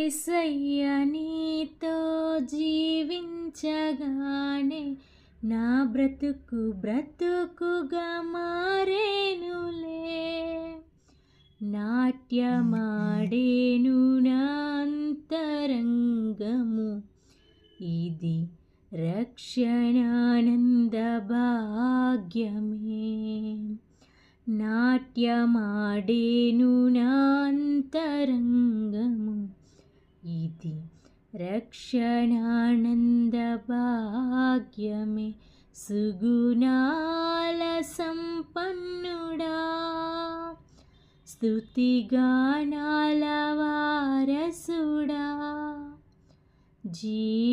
యేసయ్య నీతో జీవించగానే నా బ్రతుకుగా మారేనులే. నాట్యమాడేను నా అంతరంగము, ఇది రక్షణానంద భాగ్యమే. నాట్యమాడేను నా అంతరంగము, ఇది రక్షణానంద భాగ్యమే. సుగుణాల సంపన్నుడా, స్తుతిగానాల వారసుడా, జీవజలముల